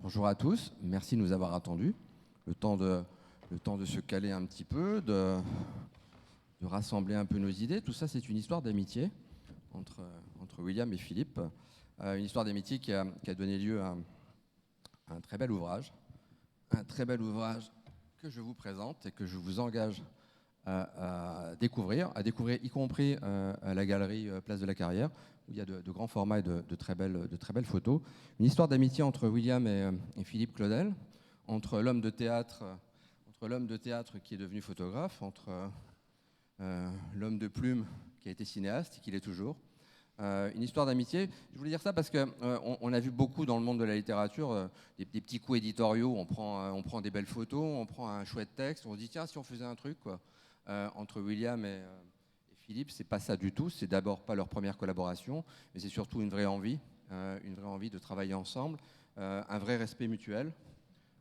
Bonjour à tous, merci de nous avoir attendus. Le temps de se caler un petit peu, de rassembler un peu nos idées. Tout ça, c'est une histoire d'amitié entre William et Philippe. Une histoire d'amitié qui a donné lieu à un très bel ouvrage. Un très bel ouvrage que je vous présente et que je vous engage à découvrir y compris à la galerie Place de la Carrière, où il y a de grands formats et de très belles photos. Une histoire d'amitié entre William et Philippe Claudel, entre l'homme de théâtre qui est devenu photographe, entre l'homme de plume qui a été cinéaste et qui l'est toujours. Une histoire d'amitié. Je voulais dire ça parce qu'on a vu beaucoup dans le monde de la littérature des petits coups éditoriaux. On prend des belles photos, on prend un chouette texte, on se dit tiens, si on faisait un truc quoi. Entre William et Philippe, c'est pas ça du tout. C'est d'abord pas leur première collaboration, mais c'est surtout une vraie envie de travailler ensemble, un vrai respect mutuel,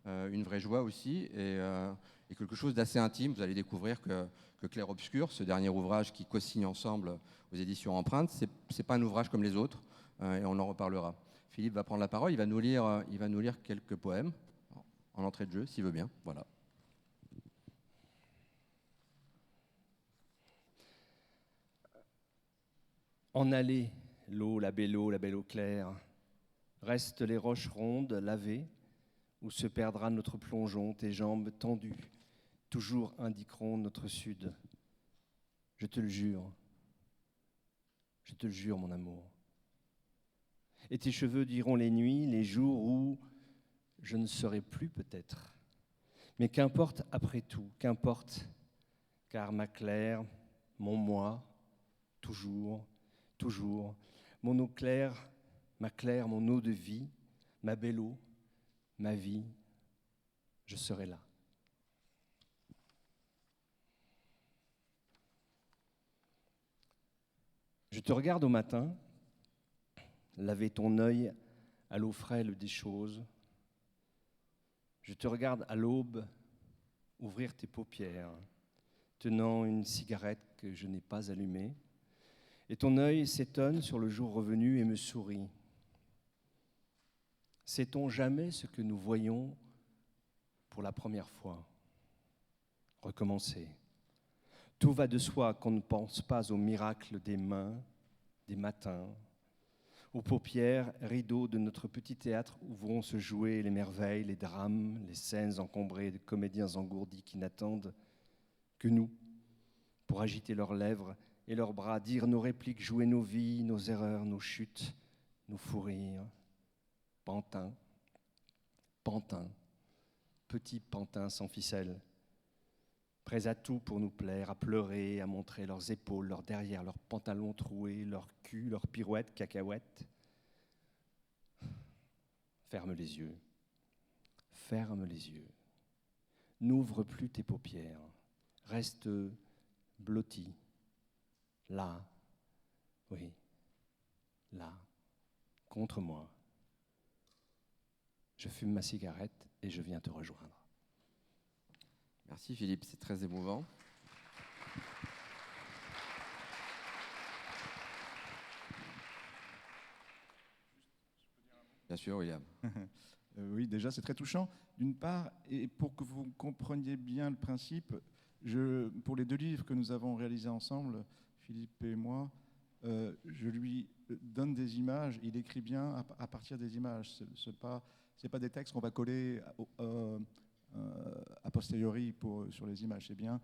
une vraie joie aussi, et quelque chose d'assez intime. Vous allez découvrir que Clair Obscur, ce dernier ouvrage qui co-signe ensemble aux éditions Empreintes, c'est pas un ouvrage comme les autres, et on en reparlera. Philippe va prendre la parole, il va nous lire quelques poèmes en entrée de jeu, s'il veut bien. Voilà. En allée, la belle eau claire, restent les roches rondes lavées, où se perdra notre plongeon, tes jambes tendues, toujours indiqueront notre sud. Je te le jure, mon amour. Et tes cheveux diront les nuits, les jours où je ne serai plus peut-être. Mais qu'importe après tout, qu'importe, car ma Claire, mon moi, toujours, mon eau claire, ma Claire, mon eau de vie, ma belle eau, ma vie, je serai là. Je te regarde au matin, laver ton œil à l'eau frêle des choses. Je te regarde à l'aube ouvrir tes paupières, tenant une cigarette que je n'ai pas allumée. Et ton œil s'étonne sur le jour revenu et me sourit. Sait-on jamais ce que nous voyons pour la première fois? Recommencer. Tout va de soi qu'on ne pense pas au miracle des mains, des matins, aux paupières, rideaux de notre petit théâtre où vont se jouer les merveilles, les drames, les scènes encombrées de comédiens engourdis qui n'attendent que nous pour agiter leurs lèvres et leurs bras, dire nos répliques, jouer nos vies, nos erreurs, nos chutes, nos fous rires. Pantin, petit pantin sans ficelle, prêts à tout pour nous plaire, à pleurer, à montrer leurs épaules, leurs derrière, leurs pantalons troués, leurs culs, leurs pirouettes, cacahuètes. Ferme les yeux. N'ouvre plus tes paupières. Reste blotti. Là, oui, là, contre moi. Je fume ma cigarette et je viens te rejoindre. Merci Philippe, c'est très émouvant. Bien sûr, William. Oui, déjà, c'est très touchant. D'une part, et pour que vous compreniez bien le principe, pour les 2 livres que nous avons réalisés ensemble, Philippe et moi, je lui donne des images, il écrit bien à partir des images. Ce n'est pas des textes qu'on va coller a posteriori sur les images. C'est bien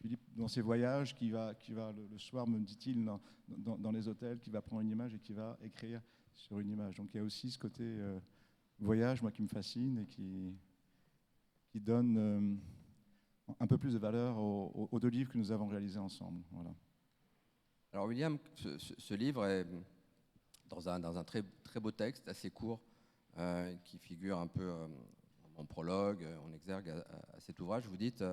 Philippe, dans ses voyages, qui va le soir, me dit-il, dans les hôtels, qui va prendre une image et qui va écrire sur une image. Donc il y a aussi ce côté voyage, moi, qui me fascine et qui donne un peu plus de valeur aux 2 livres que nous avons réalisés ensemble. Voilà. Alors William, ce livre est dans un très, très beau texte, assez court, qui figure un peu en prologue, en exergue à cet ouvrage. Vous dites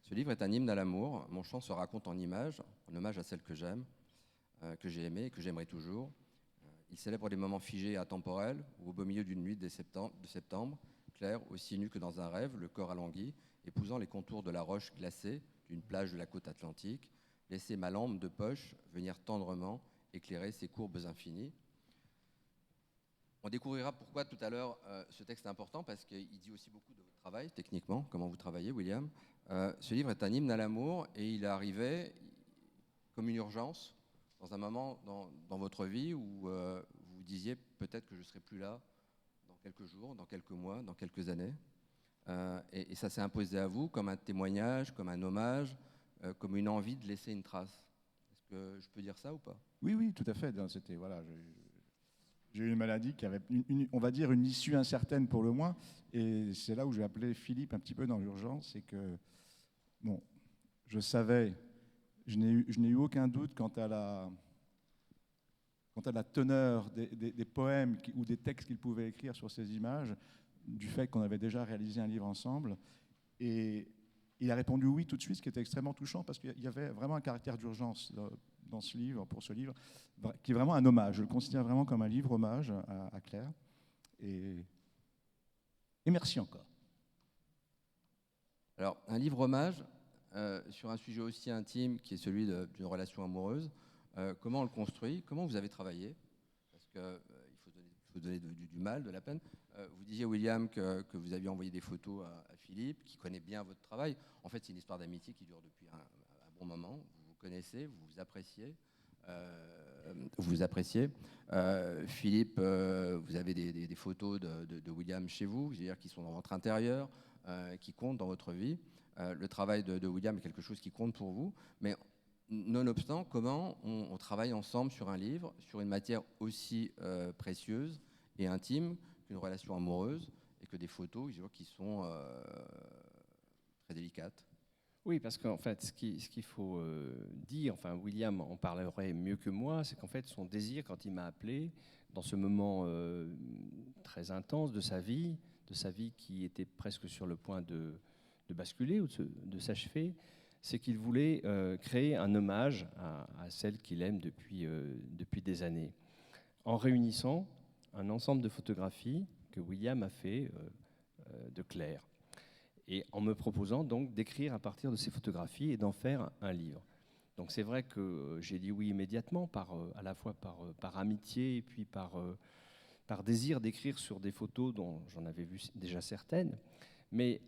ce livre est un hymne à l'amour. Mon chant se raconte en images, en hommage à celle que j'aime, que j'ai aimée et que j'aimerai toujours. Il célèbre les moments figés et atemporels, où au beau milieu d'une nuit de septembre, clair, aussi nu que dans un rêve, le corps alangui, épousant les contours de la roche glacée d'une plage de la côte atlantique, laisser ma lampe de poche venir tendrement éclairer ces courbes infinies. On découvrira pourquoi tout à l'heure ce texte est important, parce qu'il dit aussi beaucoup de votre travail, techniquement, comment vous travaillez, William. Ce livre est un hymne à l'amour, et il est arrivé comme une urgence, dans un moment dans votre vie où vous disiez peut-être que je ne serai plus là dans quelques jours, dans quelques mois, dans quelques années. Et ça s'est imposé à vous comme un témoignage, comme un hommage, comme une envie de laisser une trace. Est-ce que je peux dire ça ou pas? Oui, oui, tout à fait. C'était, voilà, j'ai eu une maladie qui avait, on va dire, une issue incertaine pour le moins. Et c'est là où j'ai appelé Philippe un petit peu dans l'urgence. C'est que, bon, je savais, je n'ai eu aucun doute quant à la teneur des poèmes ou des textes qu'il pouvait écrire sur ces images, du fait qu'on avait déjà réalisé un livre ensemble. Et il a répondu oui tout de suite, ce qui était extrêmement touchant, parce qu'il y avait vraiment un caractère d'urgence dans ce livre, pour ce livre, qui est vraiment un hommage. Je le considère vraiment comme un livre hommage à Claire. Et merci encore. Alors, un livre hommage sur un sujet aussi intime qui est celui d'une relation amoureuse. Comment on le construit? Comment vous avez travaillé? Parce qu'il faut donner du mal, de la peine. Vous disiez, William, que vous aviez envoyé des photos à Philippe, qui connaît bien votre travail. En fait, c'est une histoire d'amitié qui dure depuis un bon moment. Vous vous connaissez, vous vous appréciez. Philippe, vous avez des photos de William chez vous, je veux dire, qui sont dans votre intérieur, qui comptent dans votre vie. Le travail de William est quelque chose qui compte pour vous. Mais nonobstant, comment on travaille ensemble sur un livre, sur une matière aussi précieuse et intime qu'une relation amoureuse, et que des photos qui sont très délicates? Oui, parce qu'en fait, ce qu'il faut dire, enfin William en parlerait mieux que moi, c'est qu'en fait son désir, quand il m'a appelé, dans ce moment très intense de sa vie qui était presque sur le point de basculer ou de s'achever, c'est qu'il voulait créer un hommage à celle qu'il aime depuis des années, en réunissant un ensemble de photographies que William a fait de Claire, et en me proposant donc d'écrire à partir de ces photographies et d'en faire un livre. Donc c'est vrai que j'ai dit oui immédiatement, à la fois par amitié et puis par désir d'écrire sur des photos dont j'en avais vu déjà certaines. Mais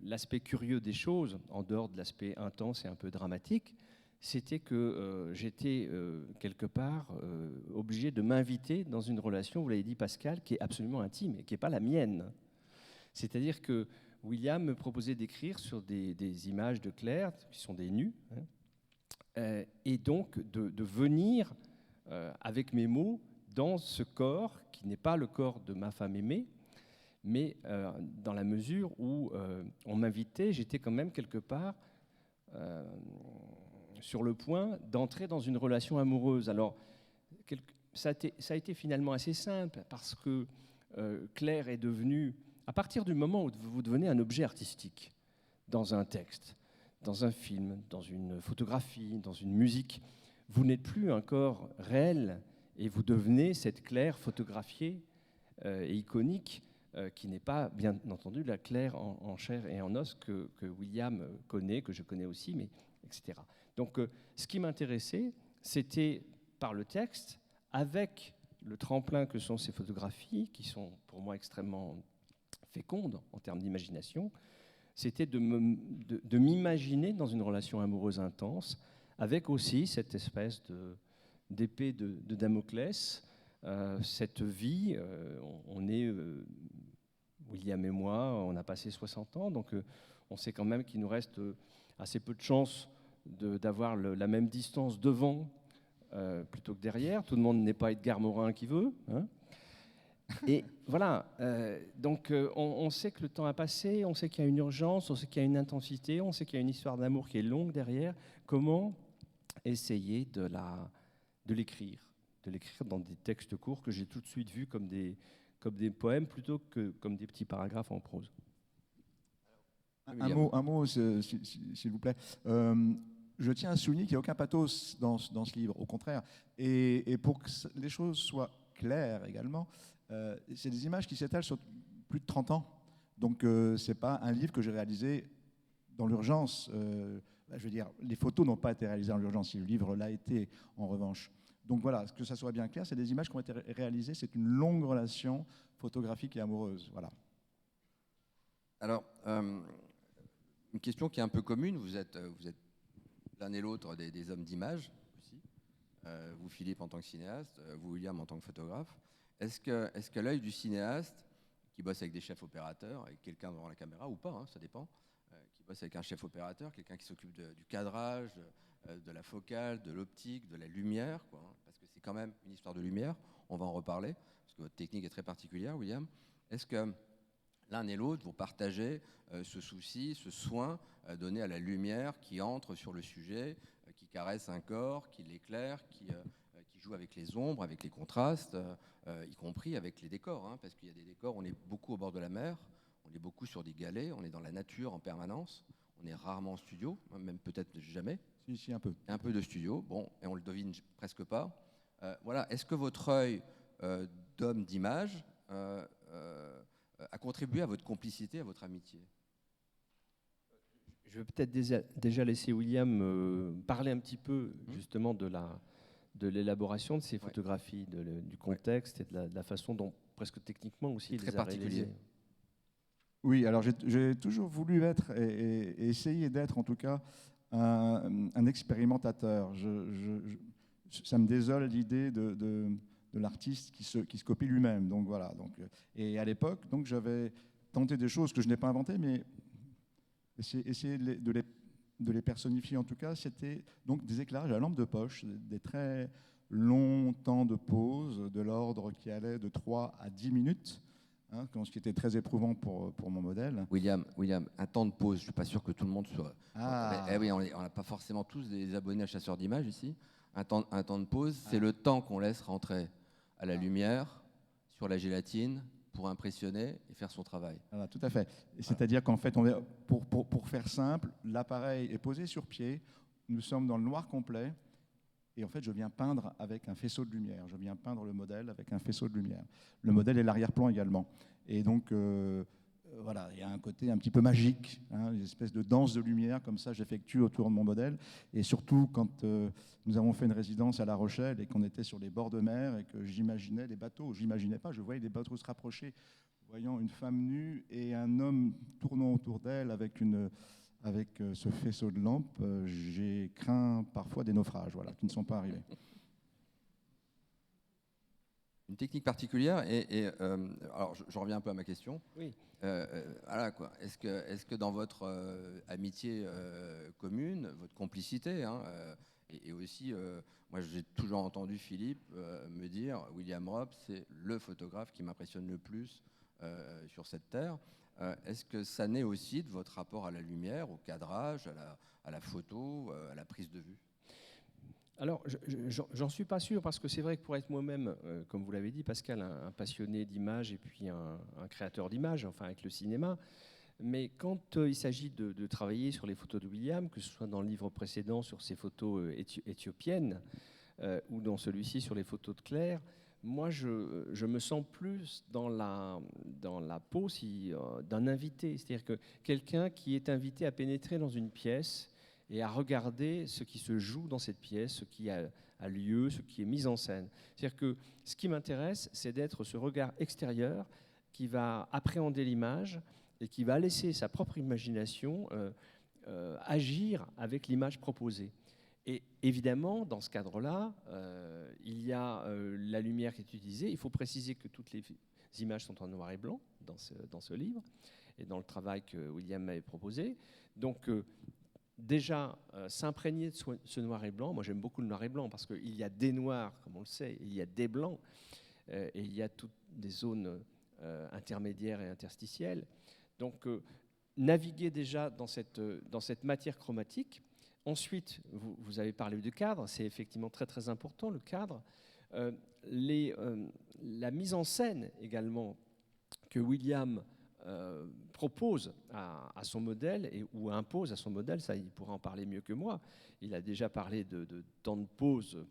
l'aspect curieux des choses, en dehors de l'aspect intense et un peu dramatique, c'était que j'étais quelque part obligé de m'inviter dans une relation, vous l'avez dit Pascal, qui est absolument intime et qui n'est pas la mienne. C'est-à-dire que William me proposait d'écrire sur des images de Claire, qui sont des nus, et donc de venir avec mes mots dans ce corps qui n'est pas le corps de ma femme aimée, mais dans la mesure où on m'invitait, j'étais quand même quelque part sur le point d'entrer dans une relation amoureuse. Alors, ça a été finalement assez simple, parce que Claire est devenue, à partir du moment où vous devenez un objet artistique, dans un texte, dans un film, dans une photographie, dans une musique, vous n'êtes plus un corps réel, et vous devenez cette Claire photographiée et iconique, qui n'est pas, bien entendu, la Claire en chair et en os que William connaît, que je connais aussi, mais etc. Donc, ce qui m'intéressait, c'était, par le texte, avec le tremplin que sont ces photographies, qui sont pour moi extrêmement fécondes en termes d'imagination, c'était de m'imaginer dans une relation amoureuse intense, avec aussi cette espèce d'épée de Damoclès, cette vie. On est, William et moi, on a passé 60 ans, donc on sait quand même qu'il nous reste assez peu de chances d'avoir la même distance devant plutôt que derrière. Tout le monde n'est pas Edgar Morin qui veut. Hein. Et voilà, donc on sait que le temps a passé, on sait qu'il y a une urgence, on sait qu'il y a une intensité, on sait qu'il y a une histoire d'amour qui est longue derrière. Comment essayer de l'écrire dans des textes courts que j'ai tout de suite vus comme des poèmes plutôt que comme des petits paragraphes en prose. Un mot, s'il vous plaît. Je tiens à souligner qu'il n'y a aucun pathos dans ce livre, au contraire. Et pour que les choses soient claires également, c'est des images qui s'étalent sur plus de 30 ans. Donc ce n'est pas un livre que j'ai réalisé dans l'urgence. Je veux dire, les photos n'ont pas été réalisées dans l'urgence, si le livre l'a été, en revanche. Donc voilà, que ça soit bien clair, c'est des images qui ont été réalisées, c'est une longue relation photographique et amoureuse. Voilà. Alors, une question qui est un peu commune, vous êtes l'un et l'autre des hommes d'image aussi. Vous, Philippe, en tant que cinéaste, vous, William, en tant que photographe. Est-ce qu'à l'œil du cinéaste, qui bosse avec des chefs opérateurs, avec quelqu'un devant la caméra ou pas, hein, ça dépend, qui bosse avec un chef opérateur, quelqu'un qui s'occupe du cadrage, de la focale, de l'optique, de la lumière, quoi, hein, parce que c'est quand même une histoire de lumière, on va en reparler, parce que votre technique est très particulière, William. Est-ce que l'un et l'autre, vous partagez ce souci, ce soin donné à la lumière qui entre sur le sujet, qui caresse un corps, qui l'éclaire, qui joue avec les ombres, avec les contrastes, y compris avec les décors, hein, parce qu'il y a des décors, on est beaucoup au bord de la mer, on est beaucoup sur des galets, on est dans la nature en permanence, on est rarement en studio, même peut-être jamais. Si, un peu. Un peu de studio, bon, et on le devine presque pas. Voilà, est-ce que votre œil d'homme d'image a contribué à votre complicité, à votre amitié? Je vais peut-être déjà laisser William parler un petit peu justement de l'élaboration de ces photographies, du contexte et de la façon dont, presque techniquement aussi, il les a réalisées. Oui, alors j'ai toujours voulu être, et essayer d'être en tout cas, un expérimentateur. Ça me désole l'idée de l'artiste qui se copie lui-même. Donc voilà. Et à l'époque, j'avais tenté des choses que je n'ai pas inventées, mais essayer de les personnifier en tout cas. C'était donc des éclairages à lampe de poche, des très longs temps de pause, de l'ordre qui allait de 3 à 10 minutes. Hein, ce qui était très éprouvant pour mon modèle. William, un temps de pause, je ne suis pas sûr que tout le monde soit... Ah. Oui, on n'a pas forcément tous des abonnés à Chasseurs d'images ici. Un temps de pause, c'est le temps qu'on laisse rentrer à la lumière, sur la gélatine, pour impressionner et faire son travail. Voilà, tout à fait. C'est-à-dire qu'en fait, pour faire simple, l'appareil est posé sur pied, nous sommes dans le noir complet, et en fait, je viens peindre avec un faisceau de lumière. Je viens peindre le modèle avec un faisceau de lumière. Le modèle est l'arrière-plan également. Et donc, voilà, il y a un côté un petit peu magique, hein, une espèce de danse de lumière, comme ça, j'effectue autour de mon modèle. Et surtout, quand nous avons fait une résidence à La Rochelle et qu'on était sur les bords de mer et que j'imaginais les bateaux, j'imaginais pas, je voyais les bateaux se rapprocher, voyant une femme nue et un homme tournant autour d'elle avec ce faisceau de lampes, j'ai craint parfois des naufrages, voilà, qui ne sont pas arrivés. Une technique particulière, alors je reviens un peu à ma question. Oui. Voilà, quoi. Est-ce que dans votre amitié commune, votre complicité, hein, et aussi, moi j'ai toujours entendu Philippe me dire, William Robb, c'est le photographe qui m'impressionne le plus sur cette terre. Est-ce que ça naît aussi de votre rapport à la lumière, au cadrage, à la photo, à la prise de vue? Alors, j'en suis pas sûr, parce que c'est vrai que pour être moi-même, comme vous l'avez dit, Pascal, un passionné d'images et puis un créateur d'images, enfin avec le cinéma, mais quand il s'agit de travailler sur les photos de William, que ce soit dans le livre précédent sur ses photos éthiopiennes ou dans celui-ci sur les photos de Claire, moi, je me sens plus dans la peau d'un invité, c'est-à-dire que quelqu'un qui est invité à pénétrer dans une pièce et à regarder ce qui se joue dans cette pièce, ce qui a lieu, ce qui est mis en scène. C'est-à-dire que ce qui m'intéresse, c'est d'être ce regard extérieur qui va appréhender l'image et qui va laisser sa propre imagination agir avec l'image proposée. Et évidemment, dans ce cadre-là, il y a la lumière qui est utilisée. Il faut préciser que toutes les images sont en noir et blanc dans ce livre et dans le travail que William m'avait proposé. Donc, déjà, s'imprégner de ce noir et blanc, moi j'aime beaucoup le noir et blanc parce qu'il y a des noirs, comme on le sait, il y a des blancs, et il y a toutes des zones intermédiaires et interstitielles. Donc, naviguer déjà dans cette matière chromatique. Ensuite, vous avez parlé du cadre, c'est effectivement très très important, le cadre. La mise en scène également que William propose à son modèle ou impose à son modèle, ça il pourra en parler mieux que moi. Il a déjà parlé de temps de pause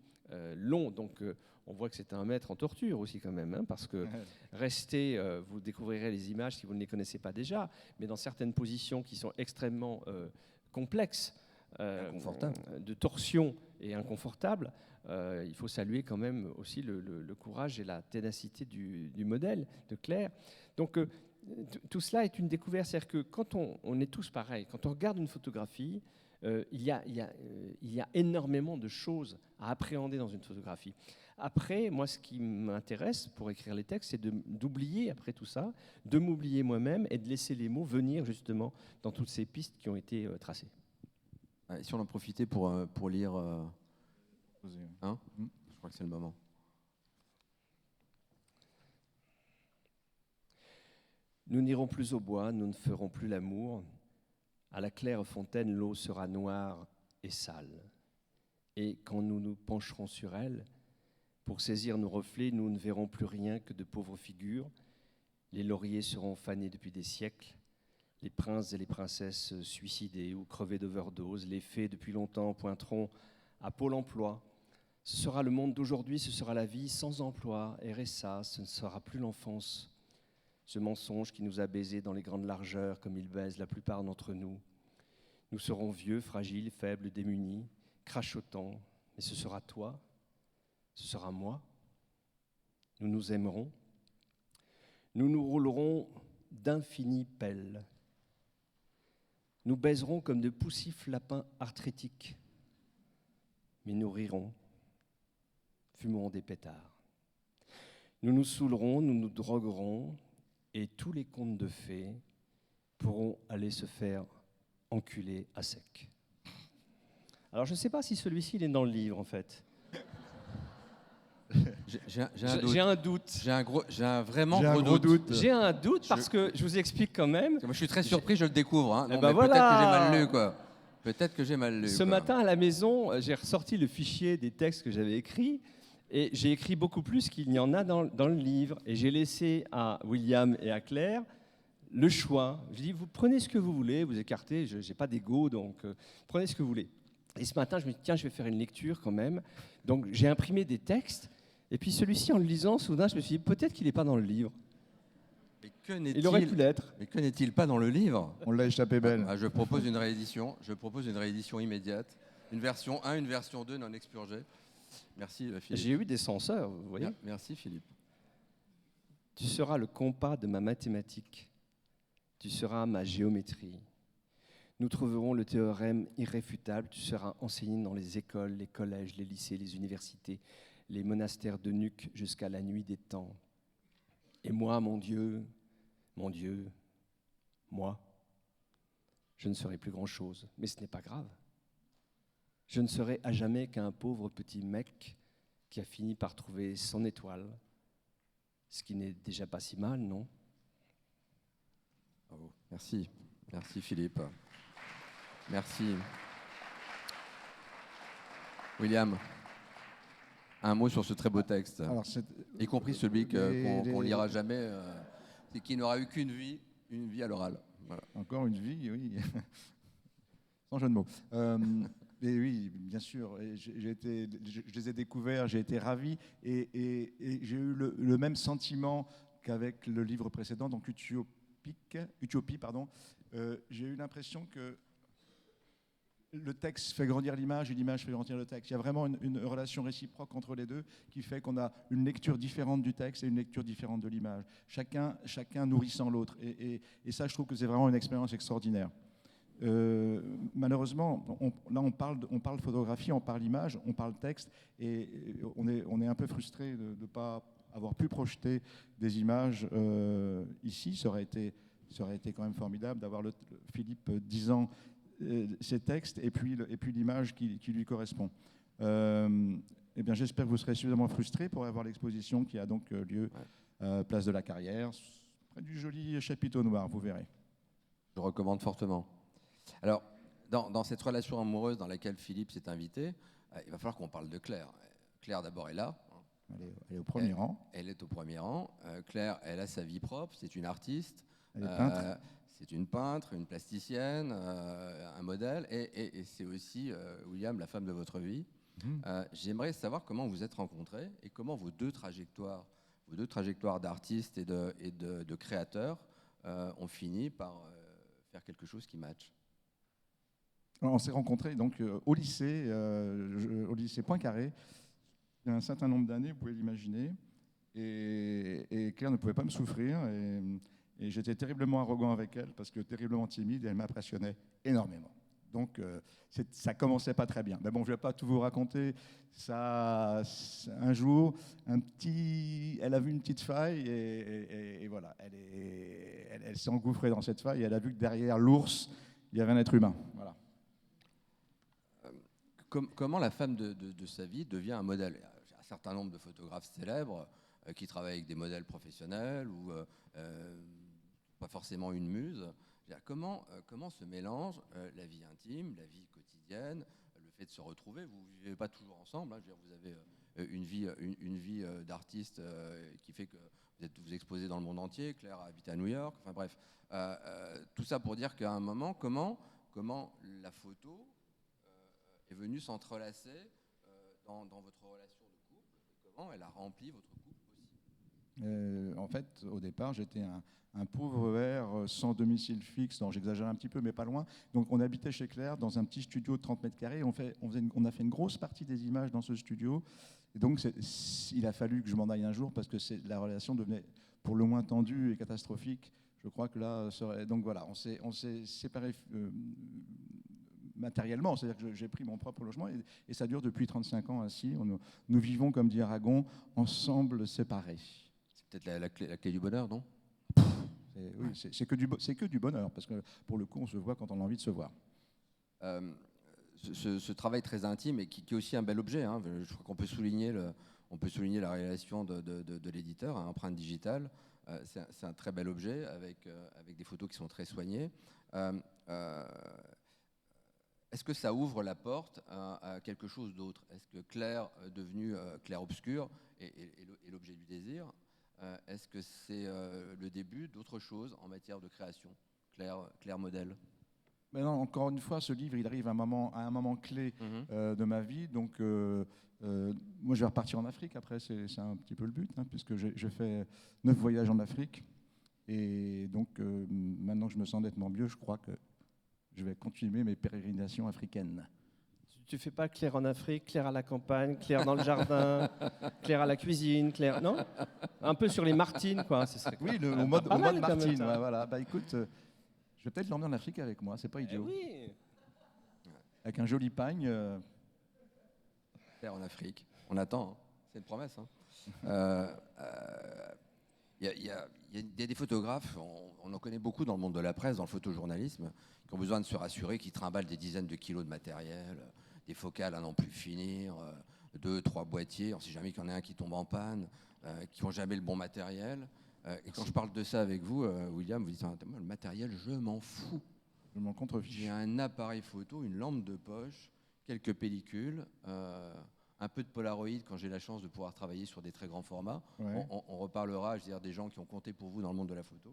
long, donc on voit que c'est un maître en torture aussi quand même, hein, parce que restez, vous découvrirez les images si vous ne les connaissez pas déjà, mais dans certaines positions qui sont extrêmement complexes, de torsion et inconfortable, il faut saluer quand même aussi le courage et la ténacité du modèle de Claire. Donc tout cela est une découverte, c'est-à-dire que quand on est tous pareils, quand on regarde une photographie, il y a énormément de choses à appréhender dans une photographie. Après, moi, ce qui m'intéresse pour écrire les textes, c'est d'oublier, après tout ça, de m'oublier moi-même et de laisser les mots venir justement dans toutes ces pistes qui ont été tracées. Et si on en profitait pour lire, Mm. je crois que c'est le moment. Nous n'irons plus au bois, nous ne ferons plus l'amour. À la claire fontaine, l'eau sera noire et sale. Et quand nous nous pencherons sur elle, pour saisir nos reflets, nous ne verrons plus rien que de pauvres figures. Les lauriers seront fanés depuis des siècles. Les princes et les princesses suicidés ou crevés d'overdose. Les fées, depuis longtemps, pointeront à Pôle emploi. Ce sera le monde d'aujourd'hui, ce sera la vie sans emploi. RSA, ce ne sera plus l'enfance. Ce mensonge qui nous a baisés dans les grandes largeurs, comme il baise la plupart d'entre nous. Nous serons vieux, fragiles, faibles, démunis, crachotants. Mais ce sera toi, ce sera moi. Nous nous aimerons. Nous nous roulerons d'infinies pelles. Nous baiserons comme de poussifs lapins arthritiques. Mais nous rirons, fumerons des pétards. Nous nous saoulerons, nous nous droguerons, et tous les contes de fées pourront aller se faire enculer à sec. Alors je ne sais pas si celui-ci il est dans le livre en fait. J'ai un doute. J'ai un vraiment gros doute. J'ai un doute parce que je vous explique quand même. Moi, je suis très surpris, je le découvre. Hein. Eh Non, ben mais voilà. peut-être que j'ai mal lu, quoi. Peut-être que j'ai mal lu. Ce quoi. matin à la maison, j'ai ressorti le fichier des textes que j'avais écrits et j'ai écrit beaucoup plus qu'il n'y en a dans le livre. Et j'ai laissé à William et à Claire le choix. Je dis, vous prenez ce que vous voulez, vous écartez, je n'ai pas d'ego, donc prenez ce que vous voulez. Et ce matin, je me dis, tiens, je vais faire une lecture quand même. Donc j'ai imprimé des textes. Et puis celui-ci, en le lisant, soudain, je me suis dit, peut-être qu'il n'est pas dans le livre. Mais que Il aurait pu l'être. Mais que n'est-il pas dans le livre? On l'a échappé belle. Je propose une réédition. Je propose une réédition immédiate. Une version 1, une version 2 non expurgée. Merci Philippe. J'ai eu des censeurs, vous voyez. Merci Philippe. Tu seras le compas de ma mathématique. Tu seras ma géométrie. Nous trouverons le théorème irréfutable. Tu seras enseigné dans les écoles, les collèges, les lycées, les universités, les monastères de nuque jusqu'à la nuit des temps. Et moi, mon Dieu, moi, je ne serai plus grand-chose. Mais ce n'est pas grave. Je ne serai à jamais qu'un pauvre petit mec qui a fini par trouver son étoile, ce qui n'est déjà pas si mal, non? Bravo. Merci. Merci Philippe. Merci. William, un mot sur ce très beau texte, Alors, y compris celui qu'on lira jamais, et qui n'aura eu qu'une vie à l'oral. Voilà. Encore une vie, oui. Sans jeu de mots. Et oui, bien sûr. Et je les ai découverts, j'ai été ravi. Et j'ai eu le même sentiment qu'avec le livre précédent, donc Utopie, pardon. J'ai eu l'impression que le texte fait grandir l'image et l'image fait grandir le texte. Il y a vraiment une relation réciproque entre les deux qui fait qu'on a une lecture différente du texte et une lecture différente de l'image. Chacun nourrissant l'autre. Et ça, je trouve que c'est vraiment une expérience extraordinaire. Malheureusement, là on parle photographie, on parle image, on parle texte, et on est un peu frustré de ne pas avoir pu projeter des images ici. Ça aurait été quand même formidable d'avoir Philippe disant ces textes et puis l'image qui lui correspond. Eh bien, j'espère que vous serez suffisamment frustrés pour avoir l'exposition qui a donc lieu place de la Carrière, près du joli chapiteau noir, vous verrez. Je recommande fortement. Alors, dans cette relation amoureuse dans laquelle Philippe s'est invité, il va falloir qu'on parle de Claire. Claire, d'abord, est là. Elle est au premier rang. Elle est au premier rang. Claire, elle a sa vie propre. C'est une artiste. Elle est peintre. C'est une peintre, une plasticienne, un modèle. Et c'est aussi, William, la femme de votre vie. J'aimerais savoir comment vous êtes rencontrés et comment vos deux trajectoires d'artistes et de créateurs ont fini par faire quelque chose qui match. On s'est rencontrés donc au lycée Poincaré, il y a un certain nombre d'années, vous pouvez l'imaginer. Et Claire ne pouvait pas me souffrir. Et j'étais terriblement arrogant avec elle, parce que terriblement timide, et elle m'impressionnait énormément. Donc ça commençait pas très bien. Mais bon, je ne vais pas tout vous raconter. Ça, un jour, elle a vu une petite faille, et voilà, elle s'est engouffrée dans cette faille, et elle a vu que derrière l'ours, il y avait un être humain. Voilà. Comment la femme de sa vie devient un modèle? Il y a un certain nombre de photographes célèbres qui travaillent avec des modèles professionnels ou pas forcément une muse. Comment se mélange la vie intime, la vie quotidienne, le fait de se retrouver? Vous ne vivez pas toujours ensemble, hein. Vous avez une vie d'artiste qui fait que vous exposez dans le monde entier. Claire habite à New York. Enfin bref, tout ça pour dire qu'à un moment, comment la photo est venue s'entrelacer dans votre relation de couple, et comment elle a rempli votre couple aussi? En fait, au départ, j'étais un pauvre R sans domicile fixe, non, j'exagère un petit peu, mais pas loin. Donc on habitait chez Claire dans un petit studio de 30 mètres carrés. On a fait une grosse partie des images dans ce studio. Et donc il a fallu que je m'en aille un jour, parce que la relation devenait pour le moins tendue et catastrophique. Je crois que là, donc voilà, on s'est séparés matériellement, c'est-à-dire que j'ai pris mon propre logement, et ça dure depuis 35 ans ainsi. Nous vivons, comme dit Aragon, ensemble séparés. C'est peut-être la clé du bonheur, non? Oui, c'est que du bonheur, parce que pour le coup, on se voit quand on a envie de se voir. Ce travail très intime, et qui est aussi un bel objet, hein. Je crois qu'on peut souligner la réalisation de l'éditeur à empreinte digitale. C'est un très bel objet avec des photos qui sont très soignées. Est-ce que ça ouvre la porte à quelque chose d'autre? Est-ce que Claire, devenue Claire obscure, est l'objet du désir? Est-ce que c'est le début d'autre chose en matière de création? Claire modèle? Mais non, encore une fois, ce livre, il arrive à un moment clé de ma vie. Donc, moi, je vais repartir en Afrique après, c'est un petit peu le but, hein, puisque j'ai fait 9 voyages en Afrique. Et donc, maintenant que je me sens nettement mieux, je crois que je vais continuer mes pérégrinations africaines. Tu fais pas Claire en Afrique, Claire à la campagne, Claire dans le jardin, Claire à la cuisine, Claire... Non? Un peu sur les Martines, quoi. Oui, au mode Martine. Ouais, voilà. Bah, écoute, je vais peut-être l'emmener en Afrique avec moi, c'est pas idiot. Oui. Avec un joli pagne. Claire en Afrique. On attend, hein. C'est une promesse. Il y a des photographes, on en connaît beaucoup dans le monde de la presse, dans le photojournalisme, qui ont besoin de se rassurer, qui trimballent des dizaines de kilos de matériel, des focales à n'en plus finir, 2, 3 boîtiers, on ne sait jamais qu'il y en a un qui tombe en panne, qui n'ont jamais le bon matériel. Et quand je parle de ça avec vous, William, vous dites, le matériel, je m'en fous. Je m'en contrefiche. J'ai un appareil photo, une lampe de poche, quelques pellicules, un peu de Polaroid quand j'ai la chance de pouvoir travailler sur des très grands formats. Ouais. On reparlera, je veux dire, des gens qui ont compté pour vous dans le monde de la photo.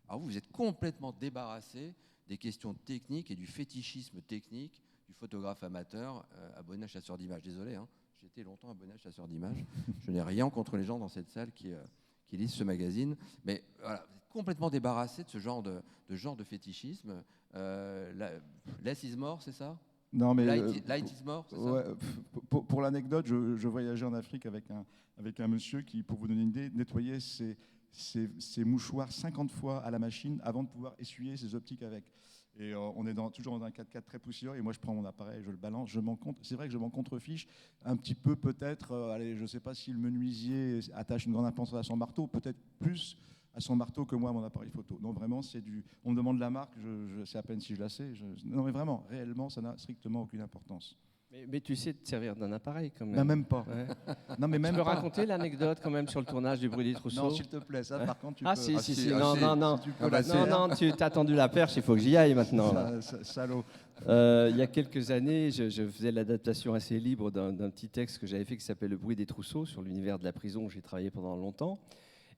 Alors vous êtes complètement débarrassé des questions techniques et du fétichisme technique du photographe amateur abonné à Chasseurs d'images. Désolé, hein, j'ai été longtemps abonné à Chasseurs d'images. Je n'ai rien contre les gens dans cette salle qui lisent ce magazine. Mais voilà, vous êtes complètement débarrassé de ce genre de fétichisme. Less is more, c'est ça? Non, mais light is more, c'est ouais, ça? pour l'anecdote, je voyageais en Afrique avec un monsieur qui, pour vous donner une idée, nettoyait ses mouchoirs 50 fois à la machine avant de pouvoir essuyer ses optiques avec. Et on est toujours dans un 4x4 très poussiéreux, et moi je prends mon appareil, je le balance, c'est vrai que je m'en contrefiche un petit peu peut-être, allez, je ne sais pas si le menuisier attache une grande importance à son marteau, peut-être plus à son marteau que moi à mon appareil photo. Non, vraiment, on me demande la marque, je sais à peine si je la sais. Non, mais vraiment, réellement, ça n'a strictement aucune importance. Mais tu sais te servir d'un appareil quand même. Non, même pas. Ouais. Non, mais même tu peux pas. raconter l'anecdote quand même sur le tournage du Bruit des Trousseaux? Non, s'il te plaît, ça par contre, tu peux. Si. Non, si tu t'as tendu la perche, il faut que j'y aille maintenant. Salaud. Il y a quelques années, je faisais l'adaptation assez libre d'un petit texte que j'avais fait qui s'appelle Le Bruit des Trousseaux sur l'univers de la prison où j'ai travaillé pendant longtemps.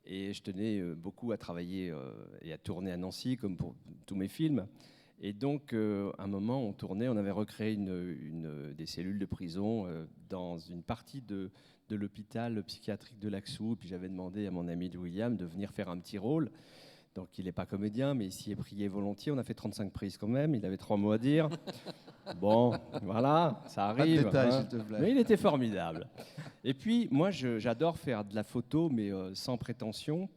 Et je tenais beaucoup à travailler et à tourner à Nancy, comme pour tous mes films. Et donc, à un moment, on tournait, on avait recréé des cellules de prison dans une partie de l'hôpital psychiatrique de Laxou. Puis j'avais demandé à mon ami William de venir faire un petit rôle. Donc, il n'est pas comédien, mais il s'y est prié volontiers. On a fait 35 prises quand même, il avait 3 mots à dire. Bon, voilà, ça Pas de arrive. détails, hein. s'il te plaît. Mais il était formidable. Et puis, moi, j'adore faire de la photo, mais sans prétention.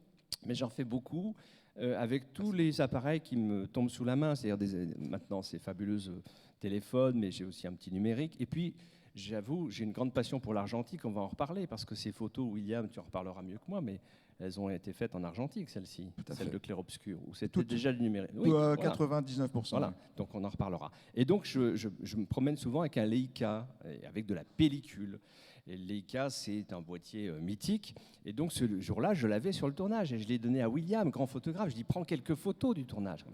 Mais j'en fais beaucoup avec tous les appareils qui me tombent sous la main. C'est-à-dire maintenant, ces fabuleux téléphones, mais j'ai aussi un petit numérique. Et puis, j'avoue, j'ai une grande passion pour l'argentique. On va en reparler parce que ces photos, William, tu en reparleras mieux que moi, mais elles ont été faites en argentique, celles-ci, à celles fait. de clair-obscur, ou c'était Toutes. déjà du numérique. Tout, Oui, voilà. 99%. Voilà, ouais. donc on en reparlera. Et donc je me promène souvent avec un Leica, et avec de la pellicule. Et le Leica, c'est un boîtier mythique. Et donc ce jour-là, je l'avais sur le tournage et je l'ai donné à William, grand photographe. Je dis prends quelques photos du tournage.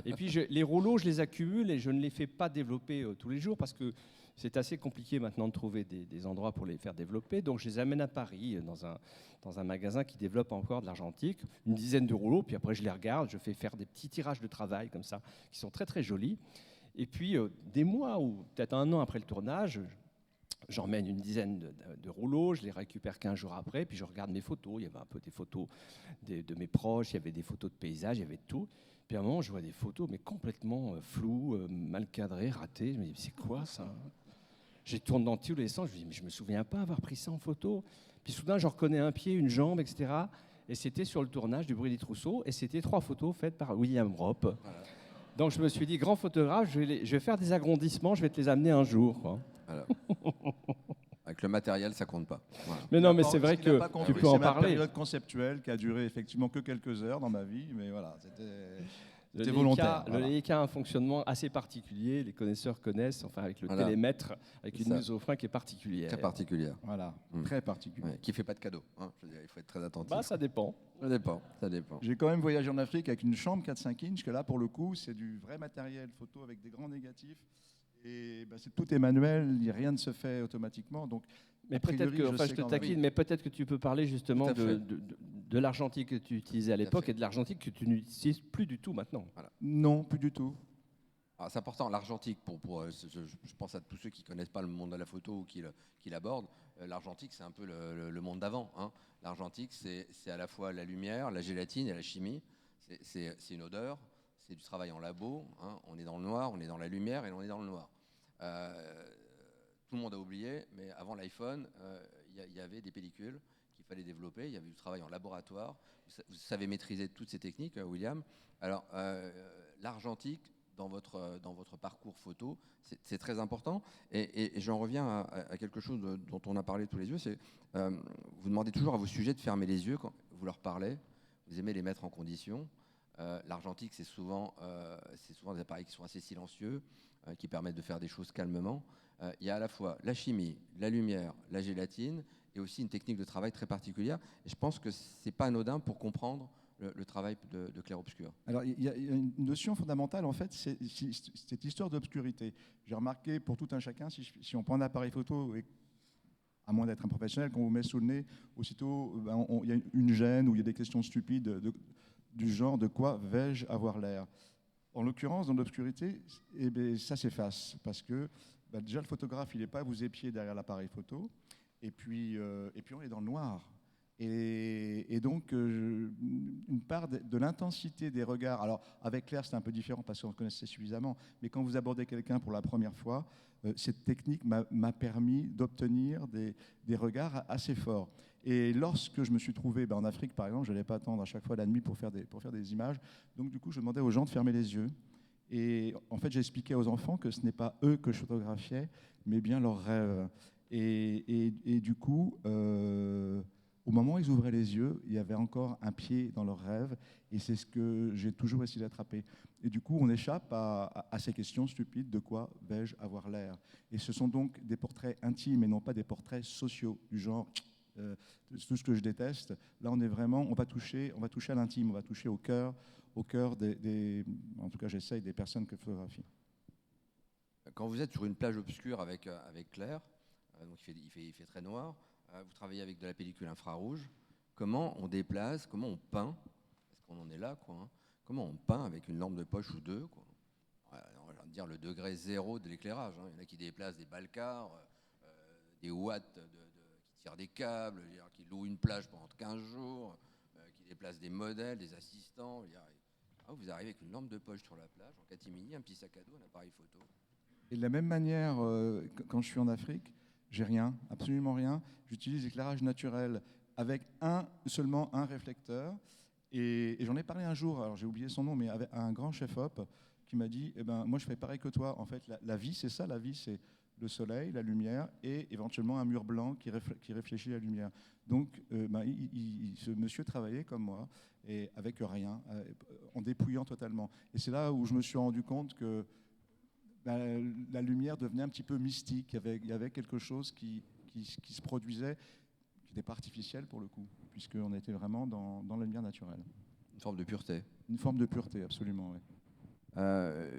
Et puis les rouleaux, je les accumule et je ne les fais pas développer tous les jours parce que c'est assez compliqué maintenant de trouver des endroits pour les faire développer. Donc je les amène à Paris dans un magasin qui développe encore de l'argentique, une dizaine de rouleaux. Puis après je les regarde, je fais faire des petits tirages de travail comme ça qui sont très très jolis. Et puis des mois ou peut-être un an après le tournage, j'emmène une dizaine de rouleaux, je les récupère 15 jours après, puis je regarde mes photos. Il y avait un peu des photos de mes proches, il y avait des photos de paysages, il y avait de tout. Puis à un moment, je vois des photos, mais complètement floues, mal cadrées, ratées. Je me dis, c'est quoi ça? J'ai tourné dans tous les sens, je me dis, mais je ne me souviens pas avoir pris ça en photo. Puis soudain, je reconnais un pied, une jambe, etc. Et c'était sur le tournage du Bruit des Trousseaux, et c'était 3 photos faites par William Ropp. Voilà. Donc je me suis dit, grand photographe, je vais faire des agrandissements, je vais te les amener un jour, quoi. Voilà. Avec le matériel, ça compte pas. Voilà. Mais non, mais Il a c'est pas- vrai ce qu'il a que pas compris, tu peux en c'est ma parler. période conceptuelle qui a duré effectivement que quelques heures dans ma vie, mais voilà, c'était Le c'était Leica, volontaire. le voilà. Leica a un fonctionnement assez particulier, les connaisseurs connaissent, enfin avec le Voilà. télémètre, avec C'est une ça. mise au frein qui est particulière. Très particulière. Voilà, Mm. très particulier. Ouais, qui fait pas de cadeau. Hein. Je veux dire, il faut être très attentif. Bah, ça dépend. Ça dépend. Ça dépend. J'ai quand même voyagé en Afrique avec une chambre 4-5 inches, que là, pour le coup, c'est du vrai matériel photo avec des grands négatifs. Et tout est manuel, rien ne se fait automatiquement. Donc, Mais a peut-être priori, que, je enfin, sais je te qu'en taquine, Afrique- mais peut-être que tu peux parler justement Tout à fait. de l'argentique que tu utilisais à l'époque fait. et de l'argentique que tu n'utilises plus du tout maintenant. Non, plus du tout. Alors, c'est important, l'argentique, je pense à tous ceux qui ne connaissent pas le monde de la photo ou qui l'abordent. L'argentique, c'est un peu le monde d'avant. Hein. L'argentique, c'est à la fois la lumière, la gélatine et la chimie. C'est une odeur, c'est du travail en labo. Hein. On est dans le noir, on est dans la lumière et on est dans le noir. Tout le monde a oublié, mais avant l'iPhone, il y avait des pellicules qu'il fallait développer. Il y avait du travail en laboratoire. Vous savez maîtriser toutes ces techniques, William. Alors, l'argentique, dans votre parcours photo, c'est très important. Et j'en reviens à quelque chose dont on a parlé tous les deux. C'est vous demandez toujours à vos sujets de fermer les yeux quand vous leur parlez. Vous aimez les mettre en condition. L'argentique, c'est souvent des appareils qui sont assez silencieux, qui permettent de faire des choses calmement. Il y a à la fois la chimie, la lumière, la gélatine, et aussi une technique de travail très particulière. Et je pense que c'est pas anodin pour comprendre le travail de clair-obscur. Alors, il y a une notion fondamentale, en fait, c'est cette histoire d'obscurité. J'ai remarqué, pour tout un chacun, si on prend un appareil photo, et, à moins d'être un professionnel, qu'on vous met sous le nez, aussitôt, il y a une gêne ou il y a des questions stupides du genre « de quoi vais-je avoir l'air ?» En l'occurrence, dans l'obscurité, ça s'efface, parce que déjà, le photographe, il n'est pas à vous épier derrière l'appareil photo, et puis on est dans le noir. Et donc, une part de l'intensité des regards, alors avec Claire c'est un peu différent parce qu'on se connaissait suffisamment, mais quand vous abordez quelqu'un pour la première fois, cette technique m'a permis d'obtenir des regards assez forts. Et lorsque je me suis trouvé en Afrique, par exemple, je n'allais pas attendre à chaque fois la nuit pour faire des images, donc du coup je demandais aux gens de fermer les yeux. Et en fait j'expliquais aux enfants que ce n'est pas eux que je photographiais, mais bien leurs rêves. Et du coup... au moment où ils ouvraient les yeux, il y avait encore un pied dans leurs rêves, et c'est ce que j'ai toujours essayé d'attraper. Et du coup, on échappe à ces questions stupides, de quoi vais-je avoir l'air? Et ce sont donc des portraits intimes et non pas des portraits sociaux, du genre, tout ce que je déteste. Là, on va toucher à l'intime, on va toucher au cœur en tout cas j'essaye, des personnes que je photographie. Quand vous êtes sur une plage obscure avec Claire, donc il fait très noir, vous travaillez avec de la pellicule infrarouge, comment on déplace, comment on peint, parce qu'on en est là, quoi, hein, comment on peint avec une lampe de poche ou deux, quoi. On va dire le degré zéro de l'éclairage. Hein. Il y en a qui déplacent des balcars, des watts qui tirent des câbles, qui louent une plage pendant 15 jours, qui déplacent des modèles, des assistants. Vous arrivez avec une lampe de poche sur la plage, en catimini, un petit sac à dos, un appareil photo. Et de la même manière, quand je suis en Afrique, j'ai rien, absolument rien. J'utilise l'éclairage naturel avec seulement un réflecteur. Et j'en ai parlé un jour, alors j'ai oublié son nom, mais avec un grand chef-op qui m'a dit, eh ben, moi je fais pareil que toi. En fait, la vie, c'est ça, la vie, c'est le soleil, la lumière et éventuellement un mur blanc qui réfléchit la lumière. Donc, ce monsieur travaillait comme moi, et avec rien, en dépouillant totalement. Et c'est là où je me suis rendu compte que la lumière devenait un petit peu mystique. Il y avait quelque chose qui se produisait, qui n'était pas artificiel pour le coup, puisqu'on était vraiment dans la lumière naturelle. Une forme de pureté. Une forme de pureté, absolument, oui.